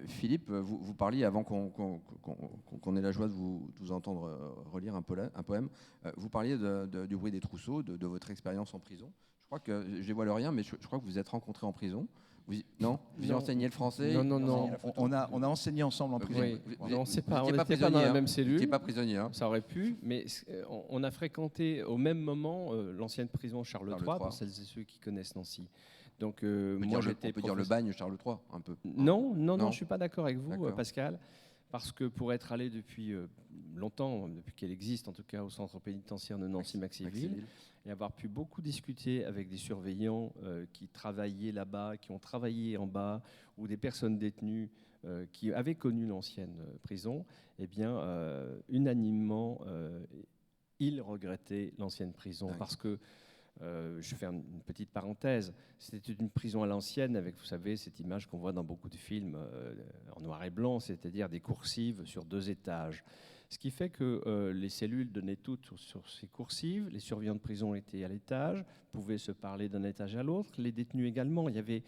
Philippe, vous parliez, avant qu'on ait la joie de vous entendre relire un poème, vous parliez du bruit des trousseaux, de votre expérience en prison. Je crois que, je ne dévoile rien, mais je crois que vous êtes rencontrés en prison. Non, vous y enseignez le français. Non. On a enseigné ensemble en prison. Oui. Vous Non, c'est pas, n'étiez on pas n'était pas prisonnier, dans la hein. même Vous cellule. n'étiez pas prisonnier. Hein. Ça aurait pu, mais on a fréquenté au même moment l'ancienne prison Charles III, pour celles et ceux qui connaissent Nancy. Donc, moi, on peut dire le bagne Charles III, un peu. Non, je ne suis pas d'accord avec vous, D'accord. Pascal, parce que pour être allé depuis longtemps, depuis qu'elle existe, en tout cas au centre pénitentiaire de Nancy-Maxéville, et avoir pu beaucoup discuter avec des surveillants qui travaillaient là-bas, qui ont travaillé en bas, ou des personnes détenues qui avaient connu l'ancienne prison, eh bien, unanimement, ils regrettaient l'ancienne prison, parce que je fais une petite parenthèse. C'était une prison à l'ancienne avec, vous savez, cette image qu'on voit dans beaucoup de films en noir et blanc, c'est-à-dire des coursives sur 2 étages. Ce qui fait que les cellules donnaient toutes sur ces coursives, les surveillants de prison étaient à l'étage, pouvaient se parler d'un étage à l'autre, les détenus également. Il y avait,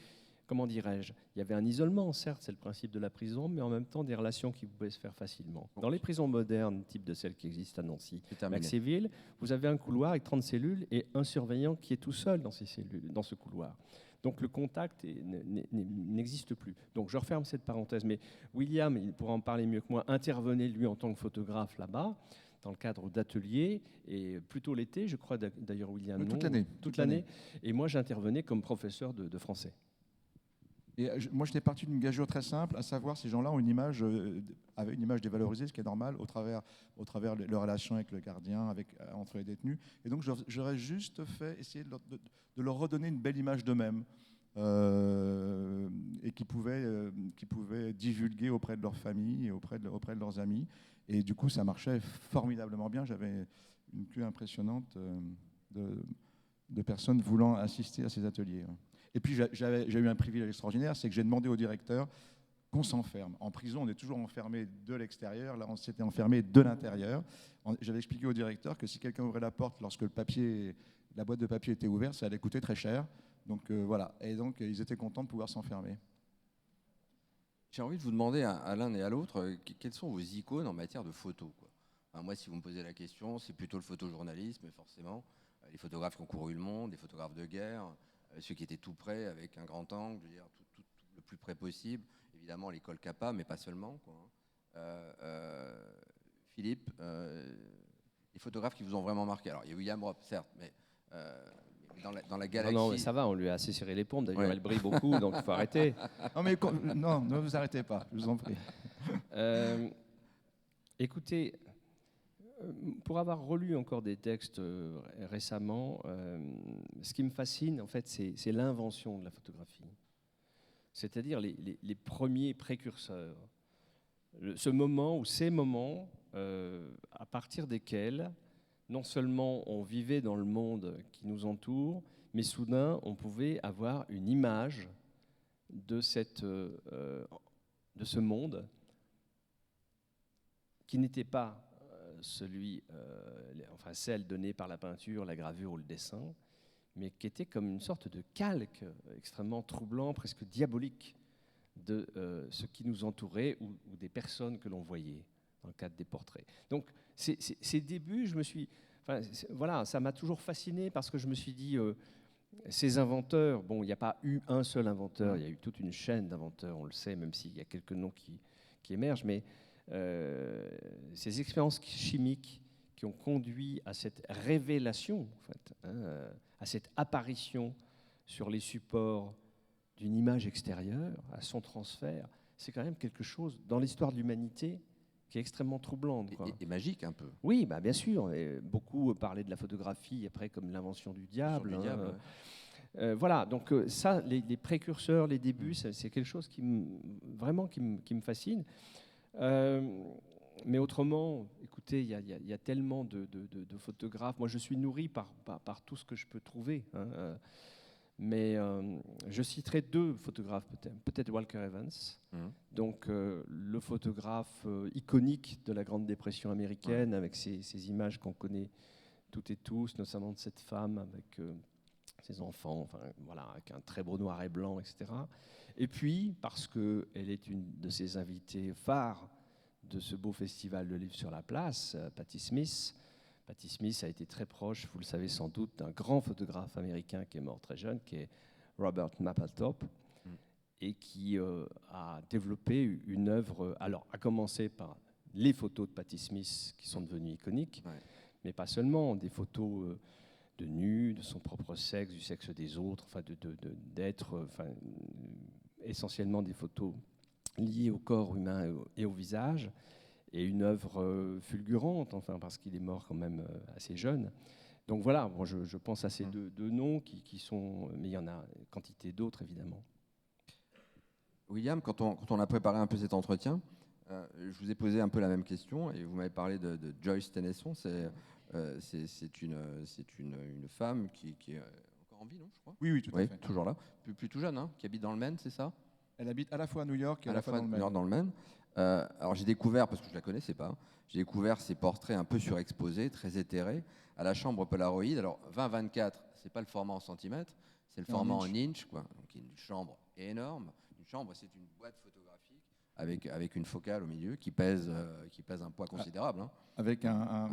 comment dirais-je, il y avait un isolement, certes, c'est le principe de la prison, mais en même temps des relations qui pouvaient se faire facilement. Dans les prisons modernes, type de celles qui existent à Nancy, Maxéville, vous avez un couloir avec 30 cellules et un surveillant qui est tout seul dans ces cellules, dans ce couloir. Donc le contact n'existe plus. Donc je referme cette parenthèse, mais William, il pourra en parler mieux que moi, intervenait lui en tant que photographe là-bas, dans le cadre d'ateliers, et plutôt l'été, je crois d'ailleurs William. Oui, non, toute l'année. Et moi j'intervenais comme professeur de français. Et moi, j'étais parti d'une gageure très simple, à savoir ces gens-là ont une image, avaient une image dévalorisée, ce qui est normal, au travers de leurs relations avec le gardien, entre les détenus. Et donc, j'aurais juste essayer de leur redonner une belle image d'eux-mêmes, et qui pouvaient divulguer auprès de leur famille et auprès de leurs amis. Et du coup, ça marchait formidablement bien. J'avais une queue impressionnante de personnes voulant assister à ces ateliers. Et puis j'ai eu un privilège extraordinaire, c'est que j'ai demandé au directeur qu'on s'enferme. En prison, on est toujours enfermé de l'extérieur, là on s'était enfermé de l'intérieur. J'avais expliqué au directeur que si quelqu'un ouvrait la porte lorsque la boîte de papier était ouverte, ça allait coûter très cher. Donc voilà, et donc ils étaient contents de pouvoir s'enfermer. J'ai envie de vous demander à l'un et à l'autre, quelles sont vos icônes en matière de photos, quoi. Enfin, moi, si vous me posez la question, c'est plutôt le photojournalisme, forcément. Les photographes qui ont couru le monde, les photographes de guerre, ceux qui étaient tout près avec un grand angle, je veux dire, tout le plus près possible. Évidemment, l'école Capa, mais pas seulement, quoi. Philippe, les photographes qui vous ont vraiment marqué. Alors, il y a William Robb, certes, mais dans la galaxie... Non, mais ça va, on lui a assez serré les pompes. D'ailleurs, elle brille beaucoup, donc il faut arrêter. Non, ne vous arrêtez pas, je vous en prie. Écoutez, pour avoir relu encore des textes récemment, ce qui me fascine, en fait, c'est l'invention de la photographie. C'est-à-dire les premiers précurseurs. Ces moments à partir desquels, non seulement on vivait dans le monde qui nous entoure, mais soudain, on pouvait avoir une image de ce monde qui n'était pas celle donnée par la peinture, la gravure ou le dessin, mais qui était comme une sorte de calque extrêmement troublant, presque diabolique, de ce qui nous entourait ou des personnes que l'on voyait dans le cadre des portraits. Donc, ces débuts, ça m'a toujours fasciné parce que je me suis dit, ces inventeurs, bon, il n'y a pas eu un seul inventeur, il y a eu toute une chaîne d'inventeurs, on le sait, même s'il y a quelques noms qui émergent, mais ces expériences chimiques qui ont conduit à cette révélation, en fait, à cette apparition sur les supports d'une image extérieure, à son transfert, c'est quand même quelque chose, dans l'histoire de l'humanité, qui est extrêmement troublante, quoi. Et magique un peu. Oui, bah, bien sûr. Et beaucoup parlaient de la photographie après comme l'invention du diable. Voilà, donc ça, les précurseurs, les débuts, c'est quelque chose qui vraiment qui me fascine. Mais autrement, écoutez, il y a tellement de photographes. Moi, je suis nourri par tout ce que je peux trouver. Mais je citerai 2 photographes, peut-être Walker Evans, donc le photographe iconique de la Grande Dépression américaine, avec ces images qu'on connaît toutes et tous, notamment de cette femme avec ses enfants, enfin, voilà, avec un très beau noir et blanc, etc. Et puis, parce qu'elle est une de ses invitées phares de ce beau festival de livres sur la place, Patti Smith. Patti Smith a été très proche, vous le savez sans doute, d'un grand photographe américain qui est mort très jeune, qui est Robert Mapplethorpe, et qui a développé une œuvre, alors à commencer par les photos de Patti Smith qui sont devenues iconiques, mais pas seulement, des photos de nus, de son propre sexe, du sexe des autres, enfin d'être, essentiellement des photos liées au corps humain et au visage, et une œuvre fulgurante, enfin, parce qu'il est mort quand même assez jeune. Donc voilà, bon, je pense à ces deux noms qui sont... Mais il y en a une quantité d'autres, évidemment. William, quand on a préparé un peu cet entretien, je vous ai posé un peu la même question, et vous m'avez parlé de Joyce Tennyson. C'est une femme qui est encore en vie, non, je crois? Oui, tout à fait. Toujours là. Plutôt jeune, hein, qui habite dans le Maine, c'est ça? Elle habite à la fois à New York et à la fois dans le Maine. Alors j'ai découvert, parce que je ne la connaissais pas, j'ai découvert ses portraits un peu surexposés, très éthérés, à la chambre Polaroid. Alors 20-24, c'est pas le format en centimètres, c'est le format en inch, quoi. Donc une chambre énorme. Une chambre, c'est une boîte photographique avec une focale au milieu qui pèse un poids considérable. Hein. Avec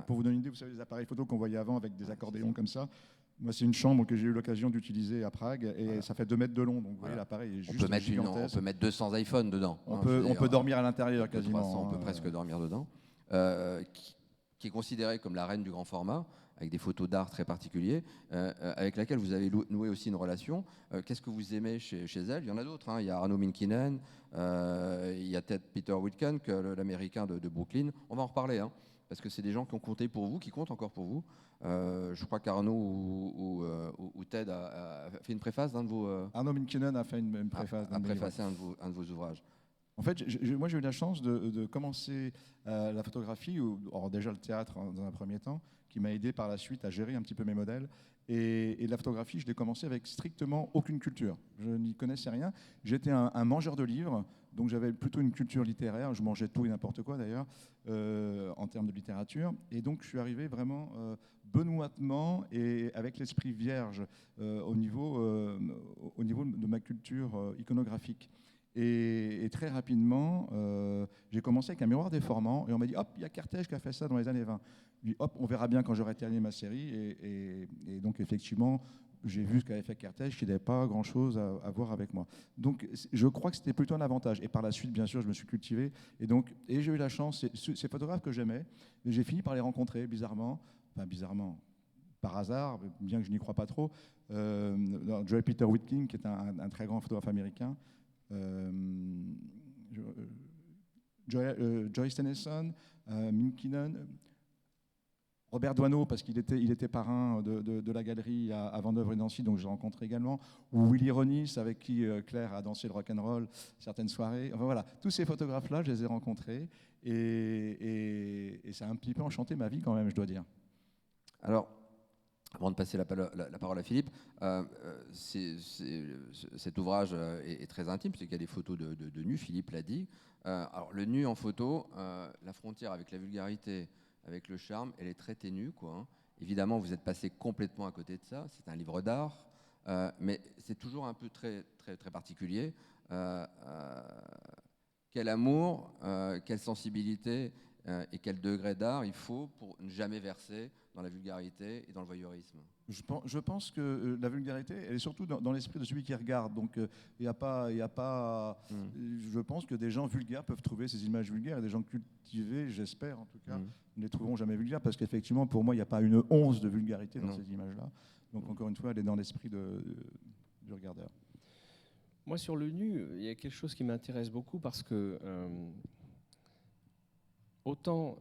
pour vous donner une idée, vous savez, les appareils photo qu'on voyait avant avec des accordéons comme ça. Moi, c'est une chambre que j'ai eu l'occasion d'utiliser à Prague et ça fait 2 mètres de long. Donc, vous voyez, l'appareil est juste gigantesque. On peut mettre 200 iPhones dedans. On peut dormir à l'intérieur quasiment. On peut presque dormir dedans. Qui est considérée comme la reine du grand format, avec des photos d'art très particuliers, avec laquelle vous avez noué aussi une relation. Qu'est-ce que vous aimez chez elle? Il y en a d'autres. Hein. Il y a Arno Minkinen, il y a peut-être Peter Witken, l'américain de Brooklyn. On va en reparler, hein, parce que c'est des gens qui ont compté pour vous, qui comptent encore pour vous. Je crois qu'Arnaud ou Ted a fait une préface d'un de vos... Arno Minkinen a fait une préface. A préfacé un de vos ouvrages. En fait, moi, j'ai eu la chance de commencer la photographie, or déjà le théâtre dans un premier temps, qui m'a aidé par la suite à gérer un petit peu mes modèles. Et la photographie, je l'ai commencé avec strictement aucune culture. Je n'y connaissais rien. J'étais un mangeur de livres, donc j'avais plutôt une culture littéraire. Je mangeais tout et n'importe quoi d'ailleurs, en termes de littérature. Et donc, je suis arrivé vraiment benoîtement et avec l'esprit vierge au niveau de ma culture iconographique. Et très rapidement, j'ai commencé avec un miroir déformant et on m'a dit hop, il y a Kertész qui a fait ça dans les années 20. Puis hop, on verra bien quand j'aurai terminé ma série. Et donc effectivement, j'ai vu ce qu'avait fait Kertész, qui n'avait pas grand-chose à voir avec moi. Donc je crois que c'était plutôt un avantage. Et par la suite, bien sûr, je me suis cultivé. Et j'ai eu la chance, ces photographes que j'aimais, mais j'ai fini par les rencontrer bizarrement, par hasard, bien que je n'y crois pas trop, Joy Peter Witkin, qui est un très grand photographe américain. Joyce Tennyson, Minkinen, Robert Doisneau, parce qu'il était parrain de la galerie à Vendeuvre et Nancy, donc je l'ai rencontré également, ou Willy Ronis, avec qui Claire a dansé le rock'n'roll certaines soirées. Enfin voilà, tous ces photographes-là, je les ai rencontrés, et ça a un petit peu enchanté ma vie quand même, je dois dire. Alors, avant de passer la parole à Philippe, cet ouvrage est très intime, puisqu'il y a des photos de nu, Philippe l'a dit. Alors, le nu en photo, la frontière avec la vulgarité, avec le charme, elle est très ténue, quoi, hein. Évidemment, vous êtes passé complètement à côté de ça. C'est un livre d'art, mais c'est toujours un peu très, très, très particulier. Quel amour, quelle sensibilité et quel degré d'art il faut pour ne jamais verser dans la vulgarité et dans le voyeurisme? Je pense que la vulgarité, elle est surtout dans l'esprit de celui qui regarde. Donc, il n'y a pas. Je pense que des gens vulgaires peuvent trouver ces images vulgaires et des gens cultivés, j'espère en tout cas, ne les trouveront jamais vulgaires parce qu'effectivement, pour moi, il n'y a pas une once de vulgarité dans ces images-là. Donc, encore une fois, elle est dans l'esprit du regardeur. Moi, sur le nu, il y a quelque chose qui m'intéresse beaucoup parce que autant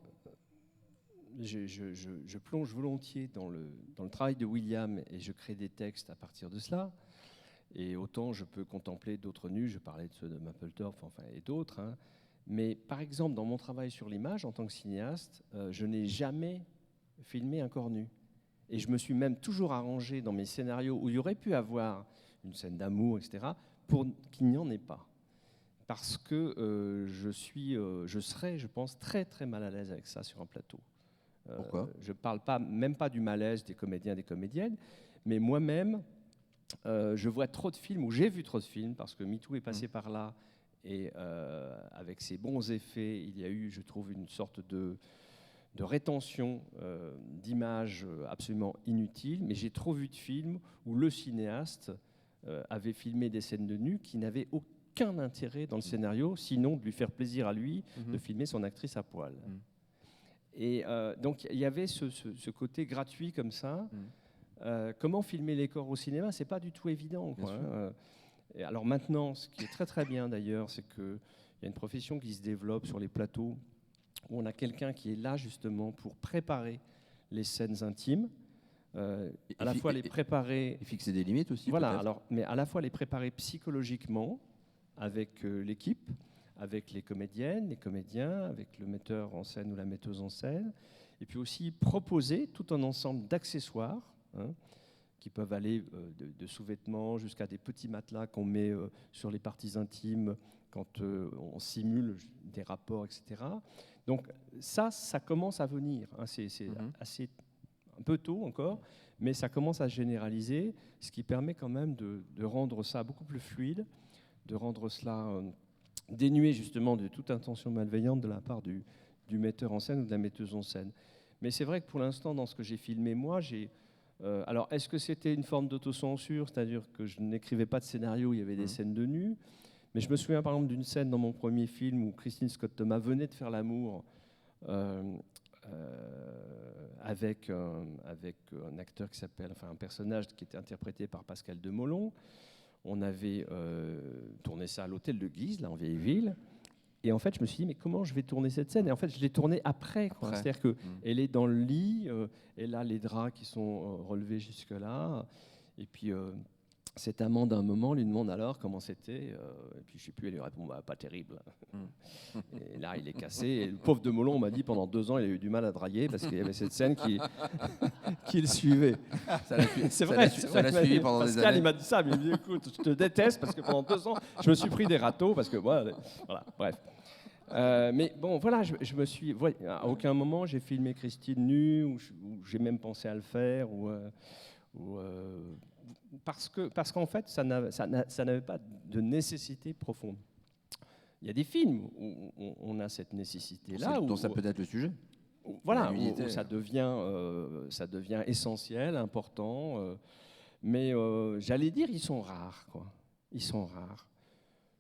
je plonge volontiers dans le travail de William et je crée des textes à partir de cela, et autant je peux contempler d'autres nus, je parlais de ceux de Mapplethorpe et d'autres, hein. Mais par exemple, dans mon travail sur l'image, en tant que cinéaste, je n'ai jamais filmé un corps nu. Et je me suis même toujours arrangé dans mes scénarios où il y aurait pu avoir une scène d'amour, etc., pour qu'il n'y en ait pas. Parce que je serais, je pense, très très mal à l'aise avec ça sur un plateau. Pourquoi ? Je ne parle même pas du malaise des comédiens et des comédiennes, mais moi-même, je vois trop de films, ou j'ai vu trop de films, parce que MeToo est passé par là, et avec ses bons effets, il y a eu, je trouve, une sorte de rétention d'images absolument inutiles, mais j'ai trop vu de films où le cinéaste avait filmé des scènes de nu qui n'avaient aucun intérêt dans le scénario, sinon de lui faire plaisir à lui de filmer son actrice à poil. Et donc il y avait ce côté gratuit comme ça. Comment filmer les corps au cinéma, c'est pas du tout évident, quoi, hein. Et alors maintenant, ce qui est très très bien d'ailleurs, c'est qu'il y a une profession qui se développe sur les plateaux où on a quelqu'un qui est là justement pour préparer les scènes intimes, à la fois les préparer... Et fixer des limites aussi, voilà, peut-être. alors, mais à la fois les préparer psychologiquement avec l'équipe, avec les comédiennes, les comédiens, avec le metteur en scène ou la metteuse en scène, et puis aussi proposer tout un ensemble d'accessoires, hein, qui peuvent aller de sous-vêtements jusqu'à des petits matelas qu'on met sur les parties intimes quand on simule des rapports, etc. Donc ça commence à venir, hein. C'est assez un peu tôt encore, mais ça commence à se généraliser, ce qui permet quand même de rendre ça beaucoup plus fluide, de rendre cela dénué justement de toute intention malveillante de la part du metteur en scène ou de la metteuse en scène. Mais c'est vrai que pour l'instant, dans ce que j'ai filmé, moi, alors, est-ce que c'était une forme d'autocensure, c'est-à-dire que je n'écrivais pas de scénario où il y avait des scènes de nu, mais je me souviens par exemple d'une scène dans mon premier film où Christine Scott Thomas venait de faire l'amour avec un acteur qui s'appelle, un personnage qui était interprété par Pascal Demolon. On avait tourné ça à l'hôtel de Guise, là en vieille ville. Et en fait, je me suis dit, mais comment je vais tourner cette scène ? Et en fait, je l'ai tournée après. C'est-à-dire qu'elle est dans le lit, elle a les draps qui sont relevés jusque-là. Et puis, cet amant d'un moment lui demande alors comment c'était. Et puis, je ne sais plus, elle lui répond, bah, pas terrible. Et là, il est cassé. Et le pauvre Demolon, on m'a dit, pendant 2 ans, il a eu du mal à draguer parce qu'il y avait cette scène qui le suivait. C'est vrai. Ça l'a suivi pendant des années. Pascal, il m'a dit ça. Il m'a dit, écoute, je te déteste parce que pendant 2 ans, je me suis pris des râteaux parce que, voilà, bref. Mais bon, voilà, je me suis... à aucun moment, j'ai filmé Christine nue, ou j'ai même pensé à le faire, parce qu'en fait, ça n'avait pas de nécessité profonde. Il y a des films où on a cette nécessité-là. Dont ça peut être le sujet. Voilà, où ça devient essentiel, important. Mais j'allais dire, ils sont rares, quoi. Ils sont rares.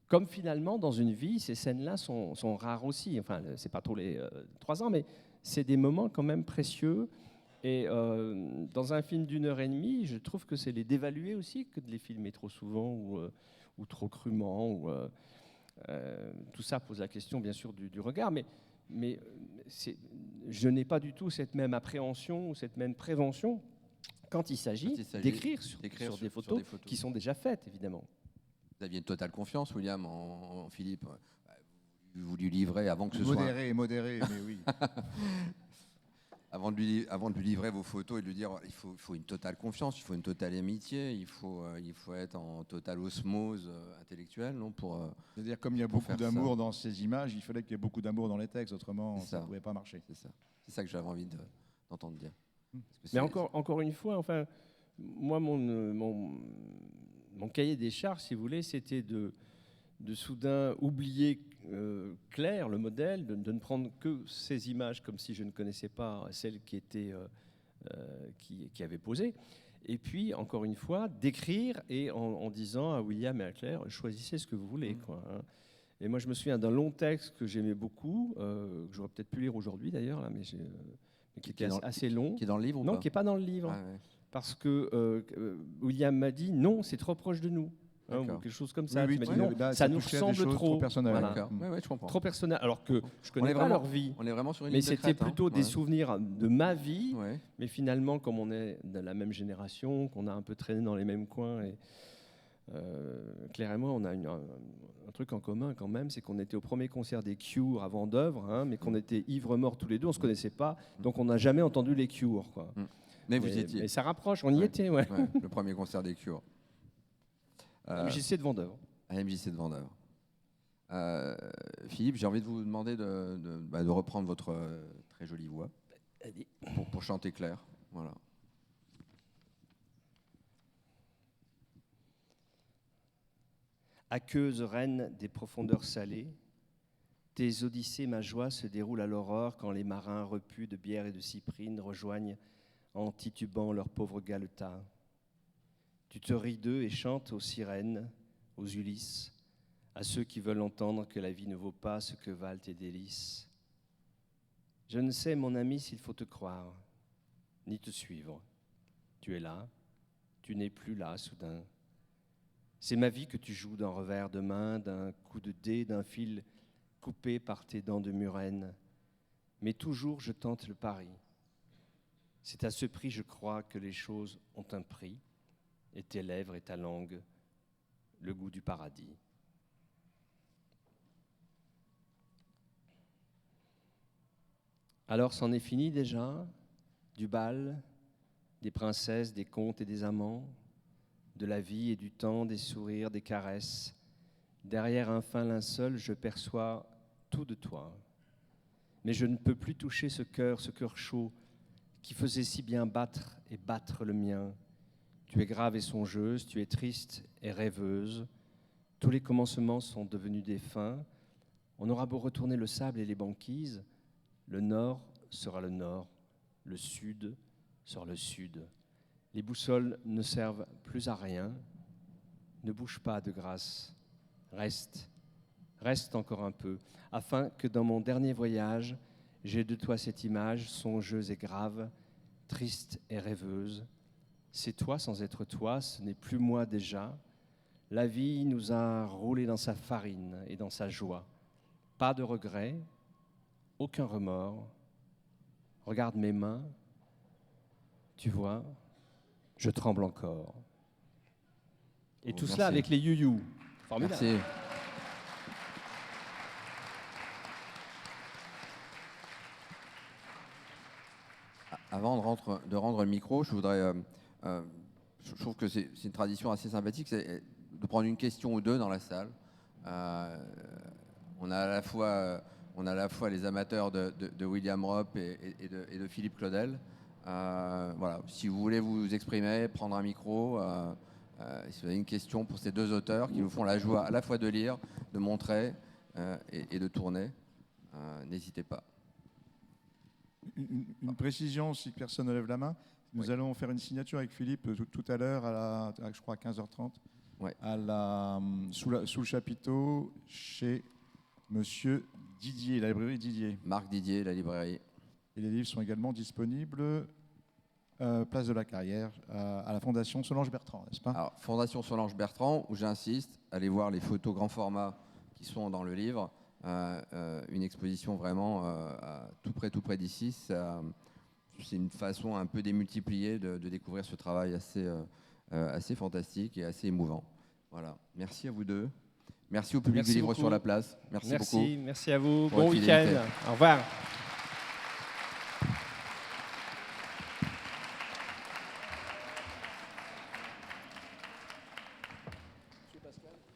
Comme finalement, dans une vie, ces scènes-là sont rares aussi. Enfin, c'est pas tous les 3 ans, mais c'est des moments quand même précieux. Et dans un film d'1h30, je trouve que c'est les dévaluer aussi que de les filmer trop souvent ou trop crûment. Tout ça pose la question, bien sûr, du regard. Mais je n'ai pas du tout cette même appréhension ou cette même prévention quand il s'agit d'écrire sur des photos qui sont déjà faites, évidemment. Vous aviez une totale confiance, William, en Philippe. Vous lui livrez avant que ce soit... Modéré, mais oui. Avant de lui livrer vos photos et de lui dire il faut une totale confiance, il faut une totale amitié, il faut être en totale osmose intellectuelle, non, c'est-à-dire, comme il y a beaucoup d'amour dans ces images, il fallait qu'il y ait beaucoup d'amour dans les textes, autrement ça ne pouvait pas marcher. C'est ça que j'avais envie d'entendre dire. Mais encore une fois, moi, mon cahier des charges, si vous voulez, c'était de soudain oublier clair le modèle, de ne prendre que ces images comme si je ne connaissais pas celles qui avaient posé. Et puis, encore une fois, d'écrire et en disant à William et à Claire, choisissez ce que vous voulez, quoi, hein. Et moi, je me souviens d'un long texte que j'aimais beaucoup, que j'aurais peut-être pu lire aujourd'hui d'ailleurs, là, mais qui était assez long. Qui est dans le livre ou non, pas ? Qui n'est pas dans le livre. Ah, ouais. Parce que William m'a dit, non, c'est trop proche de nous. ou D'accord. quelque chose comme ça. Oui, Tu m'as oui, dit non, là, ça nous touchait à des ressemble choses trop. personnelles. Voilà. D'accord. Ouais, je comprends. Trop personnel, alors que je On connais est pas vraiment- leur vie. On est vraiment sur une Mais ligne de c'était crête, hein. plutôt des Ouais. souvenirs de ma vie. Ouais. Mais finalement, comme on est de la même génération, qu'on a un peu traîné dans les mêmes coins, et Claire et moi, on a un truc en commun quand même, c'est qu'on était au premier concert des Cure à Vendeuvre, hein, mais qu'on était ivres-morts tous les deux, on se connaissait pas, donc on n'a jamais entendu les Cure, quoi. Mais vous y étiez. Mais ça rapproche, on y Ouais. était, ouais. Ouais, le premier concert des Cure. MJC de Vendeuvre. À MJC de Vendeuvre. Philippe, j'ai envie de vous demander de reprendre votre très jolie voix pour chanter Claire. Voilà. Aqueuse reine des profondeurs salées, tes odyssées, ma joie, se déroulent à l'aurore quand les marins repus de bière et de cyprine rejoignent en titubant leur pauvre galetas. Tu te ris d'eux et chantes aux sirènes, aux Ulysses, à ceux qui veulent entendre que la vie ne vaut pas ce que valent tes délices. Je ne sais, mon ami, s'il faut te croire, ni te suivre. Tu es là, tu n'es plus là, soudain. C'est ma vie que tu joues d'un revers de main, d'un coup de dé, d'un fil coupé par tes dents de murène. Mais toujours je tente le pari. C'est à ce prix, je crois, que les choses ont un prix, et tes lèvres et ta langue, le goût du paradis. Alors c'en est fini déjà, du bal, des princesses, des contes et des amants, de la vie et du temps, des sourires, des caresses. Derrière un fin linceul, je perçois tout de toi. Mais je ne peux plus toucher ce cœur chaud, qui faisait si bien battre et battre le mien. Tu es grave et songeuse, tu es triste et rêveuse. Tous les commencements sont devenus des fins. On aura beau retourner le sable et les banquises, le nord sera le nord, le sud sera le sud. Les boussoles ne servent plus à rien. Ne bouge pas de grâce. Reste encore un peu, afin que dans mon dernier voyage, j'ai de toi cette image songeuse et grave, triste et rêveuse. C'est toi sans être toi, ce n'est plus moi déjà. La vie nous a roulés dans sa farine et dans sa joie. Pas de regrets, aucun remords. Regarde mes mains, tu vois, je tremble encore. Et tout cela avec les you-you. Formidable. Merci. Avant de rendre le micro, je voudrais. Je trouve que c'est une tradition assez sympathique, c'est de prendre une question ou deux dans la salle. On a à la fois les amateurs de William Ropp et de Philippe Claudel. Voilà, si vous voulez vous exprimer, prendre un micro, si vous avez une question pour ces deux auteurs qui nous font la joie à la fois de lire, de montrer et de tourner, n'hésitez pas. Une précision, si personne ne lève la main, nous allons faire une signature avec Philippe tout à l'heure, je crois à 15h30, Ouais. sous le chapiteau, chez Monsieur Didier, la librairie Didier. Marc Didier, la librairie. Et les livres sont également disponibles place de la Carrière, à la Fondation Solange Bertrand, n'est-ce pas? Alors, Fondation Solange Bertrand, où j'insiste, allez voir les photos grand format qui sont dans le livre. Une exposition vraiment tout près d'ici. C'est une façon un peu démultipliée de découvrir ce travail assez fantastique et assez émouvant. Voilà. Merci à vous deux. Merci au public Merci du Livre beaucoup. sur la place. Merci beaucoup. Merci à vous. Pour Bon votre week-end. fidélité. Au revoir.